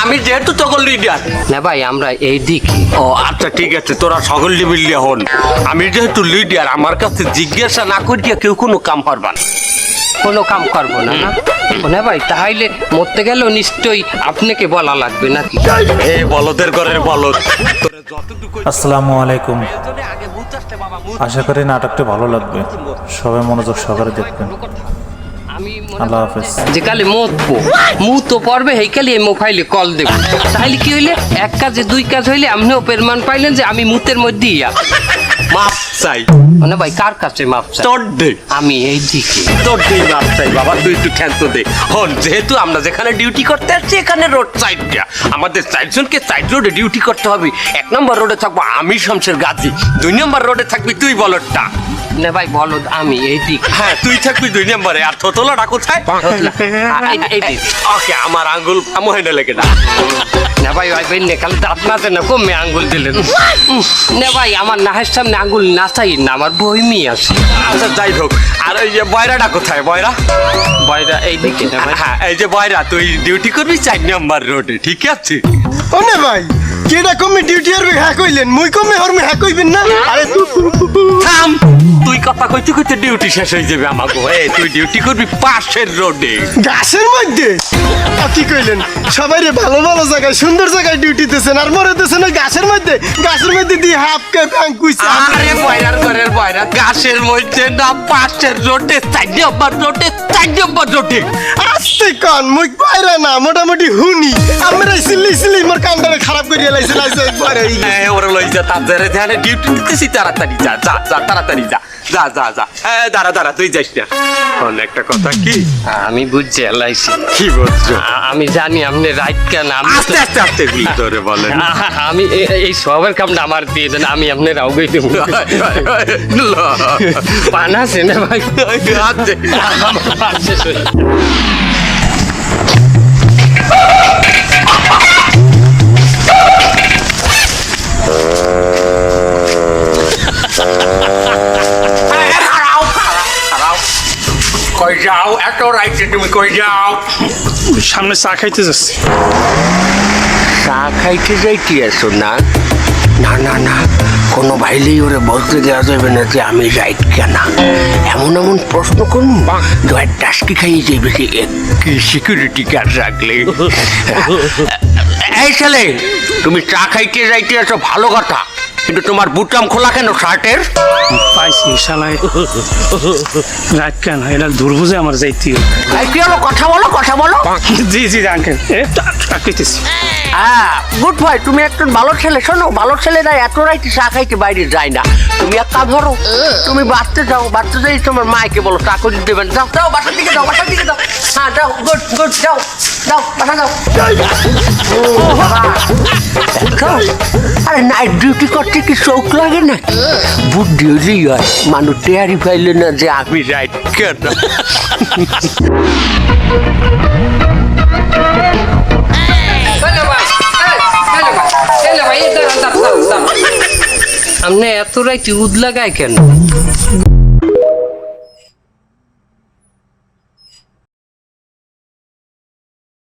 আমি যেহেতু তখন লিডার না ভাই আমরা এই দিকে। ও আচ্ছা ঠিক আছে, তোরা সকল মিলিয়ে হন। আমি যেহেতু লিডার, আমার কাছে জিজ্ঞাসা না করিয়া কেউ কোনো কাম পারবা না। কোনো কাম করবো না না? না ভাই তাহলে মরতে গেলেও নিশ্চয়ই আপনাকে বলা লাগবে নাকি? এই বলদের ঘরের বলদ। আসসালামু আলাইকুম। আশা করি নাটকটি ভালো লাগবে, সবাই মনোযোগ সহকারে দেখবেন। আল্লাহ হাফেজ। যে কালে মতবো তো পড়বে এই কালে এই মোবাইলে কল দেব, তাহলে কি হইলে এক কাজে দুই কাজ হইলে আপনিও প্রমাণ পাইলেন যে আমি মুতের মধ্যে ইয়া। মাপ চাই মানে ভাই কার কাছে মাপ চাই? তোর দে। আমি এই দিকে। তোর দেই মাপ চাই বাবা, তুই একটু খ্যান্ত দে। হন যেহেতু আমরা যেখানে ডিউটি করতে আসছি এখানে রোড সাইডটা, আমাদের 4 জনকে সাইড রোডে ডিউটি করতে হবে। 1 নম্বর রোডে থাকবো আমি শামসের গাজী, 2 নম্বর রোডে থাকবি তুই বলদটা। না ভাই বলো আমি এই দিকে। হ্যাঁ তুই থাকবি 2 নম্বরে। আর থতলাটা কোথায়? ওকে, আমার আঙ্গুল মহেনে লেগে না। না ভাই ভাই ভাই কাল দাঁত মাঝে না কমে আঙ্গুল দিলেন। না ভাই আমার নাহের সামনে আঙ্গুল নাচাই না, আমার বইমি আছে। আচ্ছা যাই হোক, আর ওই যে বয়রাটা কোথায়? বয়রা বয়রা এই দিকে। না ভাই হ্যাঁ এই যে বয়রা, তুই ডিউটি করবি 4 নম্বর রোডে, ঠিক আছে? ওনে ভাই কেডা কমে ডিউটি আর হ্যাঁ কইলেন, মুই কমে হরমে হ্যাঁ কইবেন না? আরে থাম, তুই কথা কইতে কইতে ডিউটি শেষ হয়ে যাবে আমাকে। এই তুই ডিউটি করবি পাশের রোডে। গাছের মধ্যে কি কইলেন? সবাই রে ভালো ভালো জায়গায় সুন্দর জায়গায় ডিউটি দিতেছেন আর মরে দিতেছেন ওই গাছের মধ্যে। গাছের মধ্যে দিয়ে হাফ কে প্যাং কুইছে। আরে বয়রার ঘরের বয়রা, গাছের মধ্যে না পাশের রোডে, 4 নম্বর রোডে, 4 নম্বর রোডে। আস্তে কন, মুই বাইরে না মোটামুটি হুনি। আমরা সিল্লি সিল্লি মোর কানটারে খারাপ করিয়া লাইছে লাইছে পরে। ওরা লই যা, তাদের ধ্যানে ডিউটি দিতেছি, তাড়াতাড়ি যা যা যা, তাড়াতাড়ি যা যা যা যা। দাঁড়া দাঁড়া, তুই যাস না। একটা কথা কি, আমি বুঝছি এলাইছি। কি বলছো? আমি জানি আপনি রাইট কেন। আস্তে আস্তে আস্তে ধরে বলেন। আমি এই সবের কামটা আমার দিয়ে দেন, আমি আপনার আউগাই দেব। পান আছে না ভাই? কই যাও এত রাইতে? তুমি কই যাও? সামনে চা খাইতে যাচ্ছি। চা খাইতে যাইতে আসো না? না না না, কোনো ভাইলেই ওরে বলতে দেওয়া যাবে না যে আমি রাইট কেনা। এমন এমন প্রশ্ন করুন টাস্কি খাইয়ে যাবে কি সিকিউরিটি গার্ড রাখলে। এই ছেলে, তুমি চা খাইতে যাইতে আসো ভালো কথা, কিন্তু তোমার বুটাম খোলা কেন শার্টের? পাইছি শালায় রাত কেন এটা দুর্বুঝে আমার যাইতে। কি হলো? কথা বলো কথা বলো। জি জি আঙ্কেল খাইতেছি। গুড ভাই, তুমি একজন ভালো ছেলে। শোনো, ভালো ছেলেরা এত রাইতে চা খাইতে বাইরে যায় না। তুমি এক কাজ ধরো, তুমি বাড়তে যাও, বাড়তে যাই তোমার মাকে বলো চা করে দেবেন। যাও যাও, বাসার দিকে যাও, বাসার দিকে যাও। হ্যাঁ যাও, গুড গুড, যাও যাও, বাসা যাও। আরে নাইট ডিউটি করতে কি চোখ লাগে না? বুদ্ধি হলেই হয়, মানুষ টেয়ারি পাইলে না যে আমি রাইট কেন। আপনি এত রাইতে উদ লাগায় কেন?